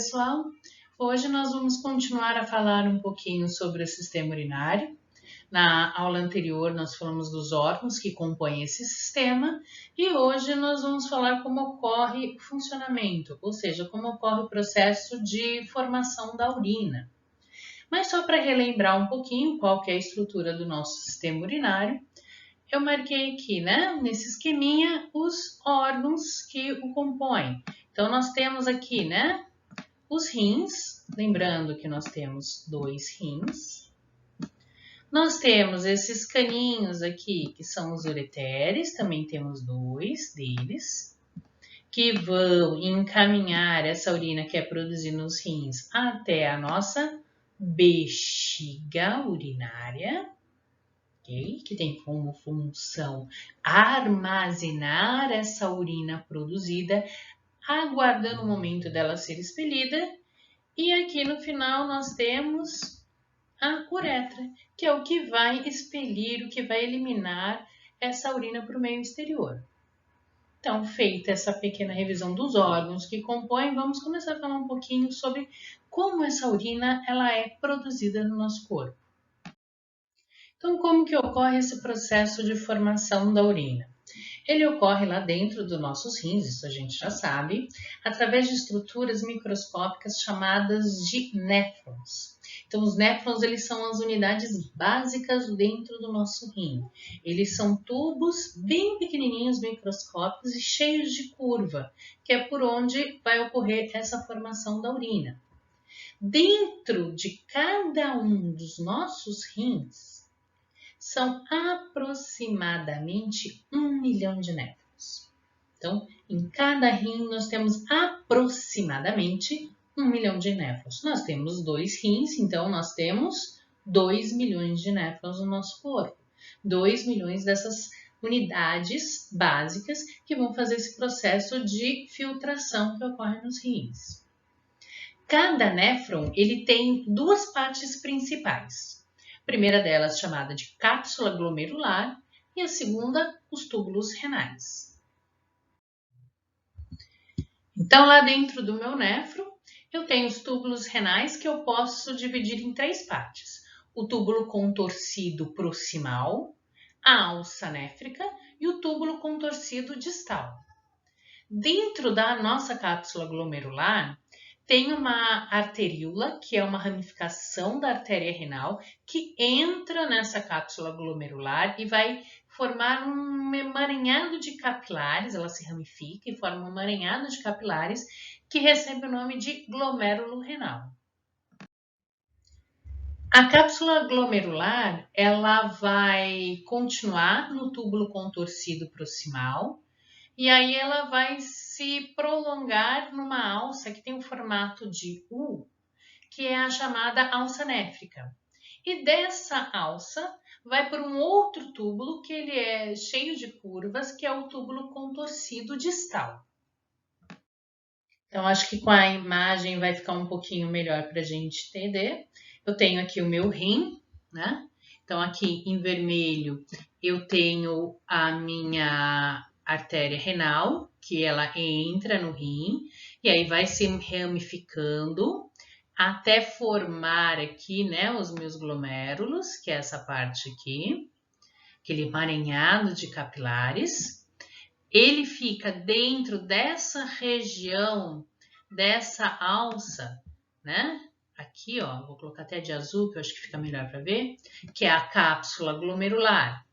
pessoal! Hoje nós vamos continuar a falar um pouquinho sobre o sistema urinário. Na aula anterior nós falamos dos órgãos que compõem esse sistema e hoje nós vamos falar como ocorre o funcionamento, ou seja, como ocorre o processo de formação da urina. Mas só para relembrar um pouquinho qual que é a estrutura do nosso sistema urinário, eu marquei aqui, nesse esqueminha, os órgãos que o compõem. Então, nós temos aqui, os rins, lembrando que nós temos 2 rins. Nós temos esses caninhos aqui, que são os ureteres, também temos 2 deles, que vão encaminhar essa urina que é produzida nos rins até a nossa bexiga urinária. Okay? Que tem como função armazenar essa urina produzida, aguardando o momento dela ser expelida. E aqui no final nós temos a uretra, que é o que vai expelir, o que vai eliminar essa urina para o meio exterior. Então, feita essa pequena revisão dos órgãos que compõem, vamos começar a falar um pouquinho sobre como essa urina ela é produzida no nosso corpo. Então, como que ocorre esse processo de formação da urina? Ele ocorre lá dentro dos nossos rins, isso a gente já sabe, através de estruturas microscópicas chamadas de néfrons. Então, os néfrons, eles são as unidades básicas dentro do nosso rim. Eles são tubos bem pequenininhos, microscópicos e cheios de curva, que é por onde vai ocorrer essa formação da urina. Dentro de cada um dos nossos rins, são aproximadamente 1 milhão de néfrons. Então, em cada rim nós temos aproximadamente 1 milhão de néfrons. Nós temos 2 rins, então nós temos 2 milhões de néfrons no nosso corpo. 2 milhões dessas unidades básicas que vão fazer esse processo de filtração que ocorre nos rins. Cada néfron ele tem 2 partes principais. A primeira delas chamada de cápsula glomerular e a segunda, os túbulos renais. Então, lá dentro do meu néfron, eu tenho os túbulos renais que eu posso dividir em 3 partes. O túbulo contorcido proximal, a alça néfrica e o túbulo contorcido distal. Dentro da nossa cápsula glomerular, tem uma arteríola, que é uma ramificação da artéria renal, que entra nessa cápsula glomerular e vai formar um emaranhado de capilares, ela se ramifica e forma um emaranhado de capilares que recebe o nome de glomérulo renal. A cápsula glomerular, ela vai continuar no túbulo contorcido proximal, e aí ela vai se prolongar numa alça que tem o formato de U, que é a chamada alça néfrica. E dessa alça vai para um outro túbulo que ele é cheio de curvas, que é o túbulo contorcido distal. Então, acho que com a imagem vai ficar um pouquinho melhor para a gente entender. Eu tenho aqui o meu rim, Então, aqui em vermelho eu tenho a minha artéria renal, que ela entra no rim e aí vai se ramificando até formar aqui, os meus glomérulos, que é essa parte aqui, aquele emaranhado de capilares. Ele fica dentro dessa região, dessa alça, Aqui, ó, vou colocar até de azul, que eu acho que fica melhor para ver, que é a cápsula glomerular.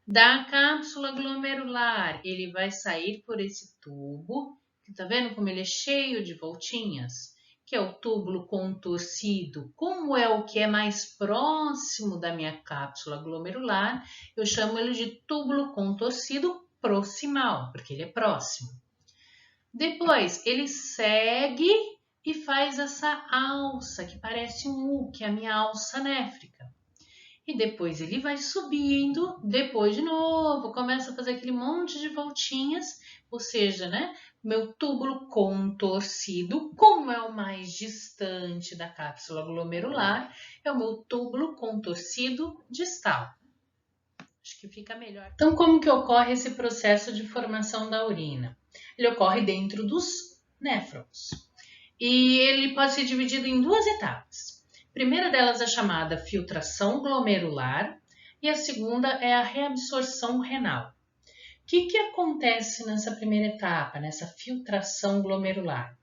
Da cápsula glomerular, ele vai sair por esse tubo, que tá vendo como ele é cheio de voltinhas? Que é o túbulo contorcido. Como é o que é mais próximo da minha cápsula glomerular, eu chamo ele de túbulo contorcido proximal, porque ele é próximo. Depois, ele segue e faz essa alça, que parece um U, que é a minha alça néfrica. E depois ele vai subindo, depois de novo, começa a fazer aquele monte de voltinhas, ou seja, meu túbulo contorcido, como é o mais distante da cápsula glomerular, é o meu túbulo contorcido distal. Acho que fica melhor. Então, como que ocorre esse processo de formação da urina? Ele ocorre dentro dos néfrons. e ele pode ser dividido em duas etapas. A primeira delas é chamada filtração glomerular e a segunda é a reabsorção renal. O que acontece nessa primeira etapa, nessa filtração glomerular?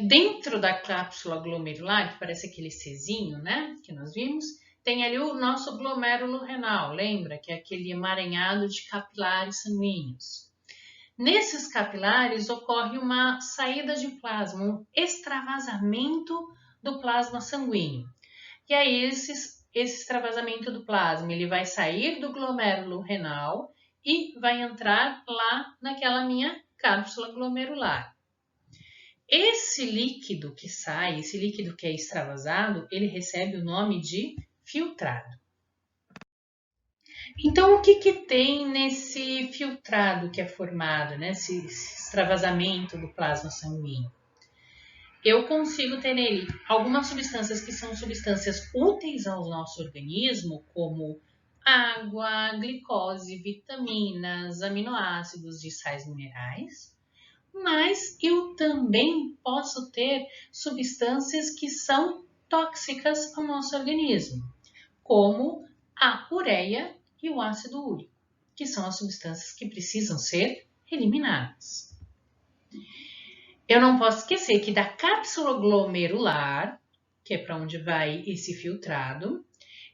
Dentro da cápsula glomerular, que parece aquele Czinho, né, que nós vimos, tem ali o nosso glomérulo renal, lembra? Que é aquele emaranhado de capilares sanguíneos. Nesses capilares ocorre uma saída de plasma, um extravasamento do plasma sanguíneo. E aí esse extravasamento do plasma ele vai sair do glomérulo renal e vai entrar lá naquela minha cápsula glomerular. Esse líquido que sai, esse líquido que é extravasado, ele recebe o nome de filtrado. Então, o que tem nesse filtrado que é formado, né? Esse extravasamento do plasma sanguíneo? Eu consigo ter nele algumas substâncias que são substâncias úteis ao nosso organismo, como água, glicose, vitaminas, aminoácidos e sais minerais. Mas eu também posso ter substâncias que são tóxicas ao nosso organismo, como a ureia e o ácido úrico, que são as substâncias que precisam ser eliminadas. Eu não posso esquecer que da cápsula glomerular, que é para onde vai esse filtrado,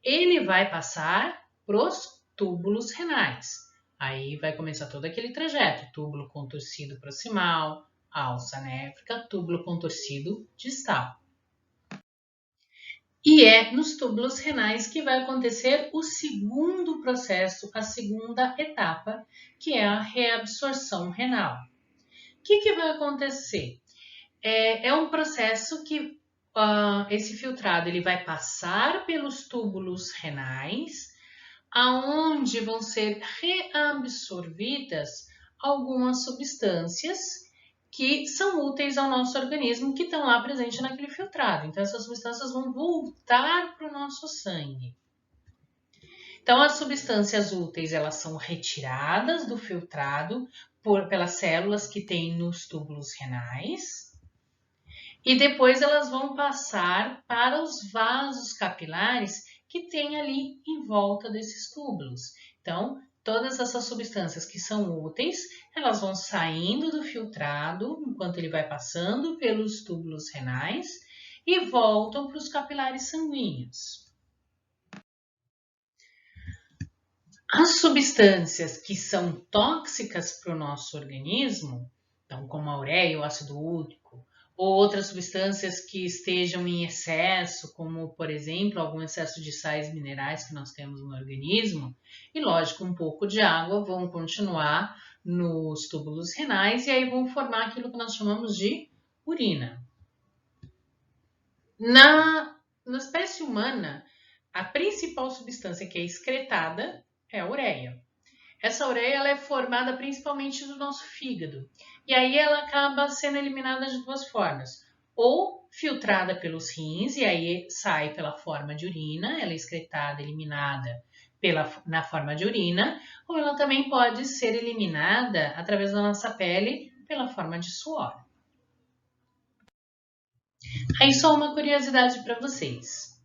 ele vai passar para os túbulos renais. Aí vai começar todo aquele trajeto, túbulo contorcido proximal, alça néfrica, túbulo contorcido distal. E é nos túbulos renais que vai acontecer o segundo processo, a segunda etapa, que é a reabsorção renal. O que vai acontecer? É um processo que esse filtrado ele vai passar pelos túbulos renais, aonde vão ser reabsorvidas algumas substâncias que são úteis ao nosso organismo, que estão lá presentes naquele filtrado. Então, essas substâncias vão voltar para o nosso sangue. Então, as substâncias úteis, elas são retiradas do filtrado pelas células que tem nos túbulos renais, e depois elas vão passar para os vasos capilares que tem ali em volta desses túbulos. Então, todas essas substâncias que são úteis, elas vão saindo do filtrado enquanto ele vai passando pelos túbulos renais e voltam para os capilares sanguíneos. As substâncias que são tóxicas para o nosso organismo, então como a ureia, o ácido úrico, ou outras substâncias que estejam em excesso, como, por exemplo, algum excesso de sais minerais que nós temos no organismo, e, lógico, um pouco de água, vão continuar nos túbulos renais e aí vão formar aquilo que nós chamamos de urina. Na espécie humana, a principal substância que é excretada é a ureia. Essa ureia ela é formada principalmente do nosso fígado. E aí ela acaba sendo eliminada de duas formas. Ou filtrada pelos rins, e aí sai pela forma de urina, ela é excretada, eliminada na forma de urina, ou ela também pode ser eliminada através da nossa pele pela forma de suor. Aí só uma curiosidade para vocês.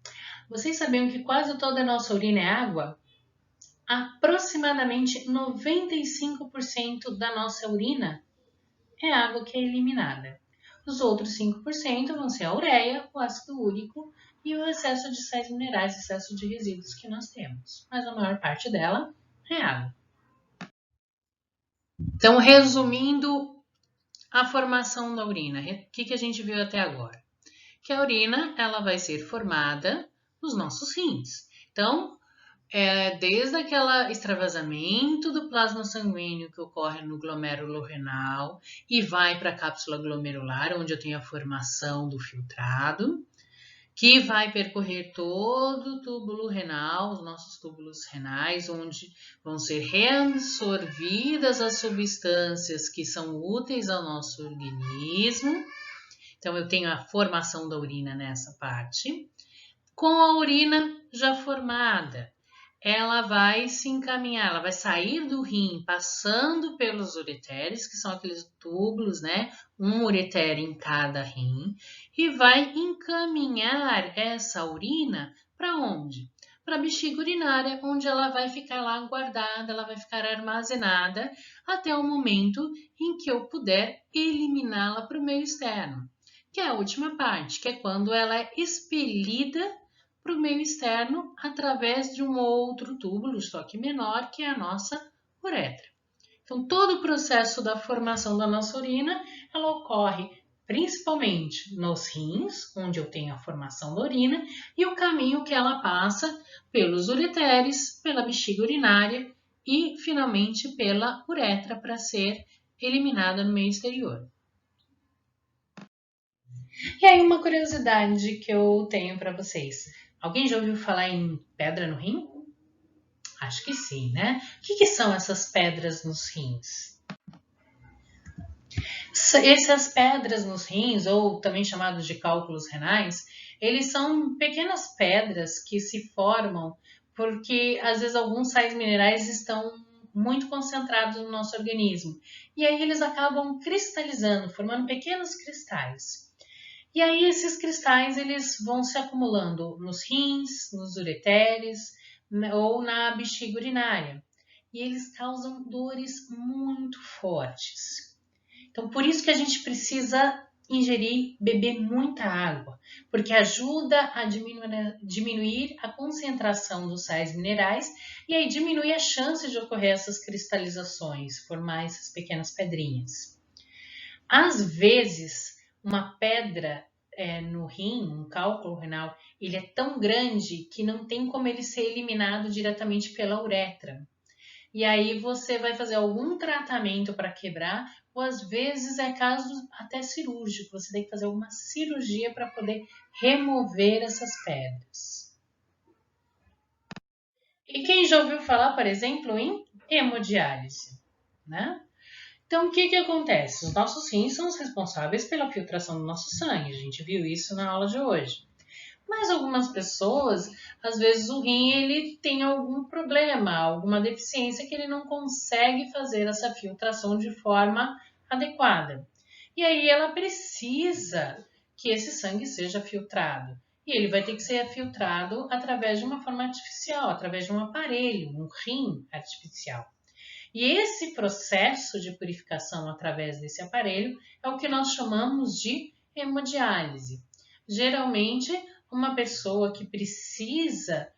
Vocês sabiam que quase toda a nossa urina é água? Aproximadamente 95% da nossa urina é água que é eliminada. Os outros 5% vão ser a ureia, o ácido úrico e o excesso de sais minerais, excesso de resíduos que nós temos. Mas a maior parte dela é água. Então, resumindo a formação da urina, o que a gente viu até agora? Que a urina ela vai ser formada nos nossos rins. Então, desde aquele extravasamento do plasma sanguíneo que ocorre no glomérulo renal e vai para a cápsula glomerular, onde eu tenho a formação do filtrado, que vai percorrer todo o túbulo renal, os nossos túbulos renais, onde vão ser reabsorvidas as substâncias que são úteis ao nosso organismo. Então, eu tenho a formação da urina nessa parte. Com a urina já formada, ela vai se encaminhar, ela vai sair do rim, passando pelos ureteres, que são aqueles túbulos, né? Um ureter em cada rim, e vai encaminhar essa urina para onde? Para a bexiga urinária, onde ela vai ficar lá guardada, ela vai ficar armazenada até o momento em que eu puder eliminá-la para o meio externo, que é a última parte, que é quando ela é expelida para o meio externo através de um outro túbulo, só que menor, que é a nossa uretra. Então, todo o processo da formação da nossa urina, ela ocorre principalmente nos rins, onde eu tenho a formação da urina, e o caminho que ela passa pelos ureteres, pela bexiga urinária e, finalmente, pela uretra para ser eliminada no meio exterior. E aí, uma curiosidade que eu tenho para vocês. Alguém já ouviu falar em pedra no rim? Acho que sim, né? O que são essas pedras nos rins? Essas pedras nos rins, ou também chamados de cálculos renais, eles são pequenas pedras que se formam porque às vezes alguns sais minerais estão muito concentrados no nosso organismo. E aí eles acabam cristalizando, formando pequenos cristais. E aí esses cristais eles vão se acumulando nos rins, nos ureteres ou na bexiga urinária. E eles causam dores muito fortes. Então, por isso que a gente precisa ingerir, beber muita água, porque ajuda a diminuir a concentração dos sais minerais e aí diminui a chance de ocorrer essas cristalizações, formar essas pequenas pedrinhas. Às vezes, uma pedra no rim, um cálculo renal, ele é tão grande que não tem como ele ser eliminado diretamente pela uretra. E aí você vai fazer algum tratamento para quebrar, ou às vezes é caso até cirúrgico, você tem que fazer alguma cirurgia para poder remover essas pedras. E quem já ouviu falar, por exemplo, em hemodiálise, né? Então, o que acontece? Os nossos rins são os responsáveis pela filtração do nosso sangue, a gente viu isso na aula de hoje. Mas algumas pessoas, às vezes o rim ele tem algum problema, alguma deficiência que ele não consegue fazer essa filtração de forma adequada. E aí ela precisa que esse sangue seja filtrado. E ele vai ter que ser filtrado através de uma forma artificial, através de um aparelho, um rim artificial. E esse processo de purificação através desse aparelho é o que nós chamamos de hemodiálise. Geralmente, uma pessoa que precisa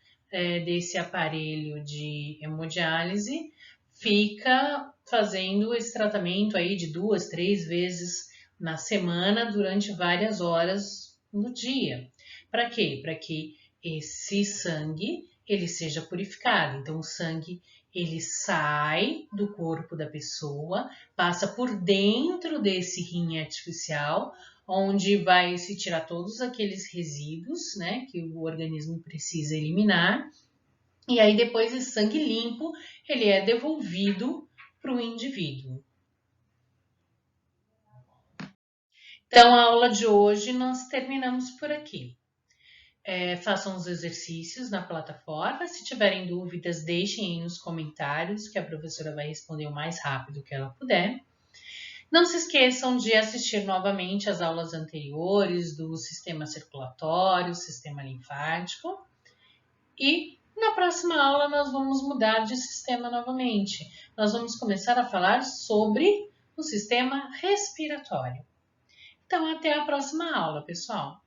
desse aparelho de hemodiálise fica fazendo esse tratamento aí de 2, 3 vezes na semana durante várias horas no dia. Para quê? Para que esse sangue ele seja purificado. Então, o sangue ele sai do corpo da pessoa, passa por dentro desse rim artificial, onde vai se tirar todos aqueles resíduos, né, que o organismo precisa eliminar. E aí depois esse sangue limpo, ele é devolvido para o indivíduo. Então, a aula de hoje nós terminamos por aqui. Façam os exercícios na plataforma. Se tiverem dúvidas, deixem aí nos comentários, que a professora vai responder o mais rápido que ela puder. Não se esqueçam de assistir novamente as aulas anteriores do sistema circulatório, sistema linfático. E na próxima aula nós vamos mudar de sistema novamente. Nós vamos começar a falar sobre o sistema respiratório. Então, até a próxima aula, pessoal!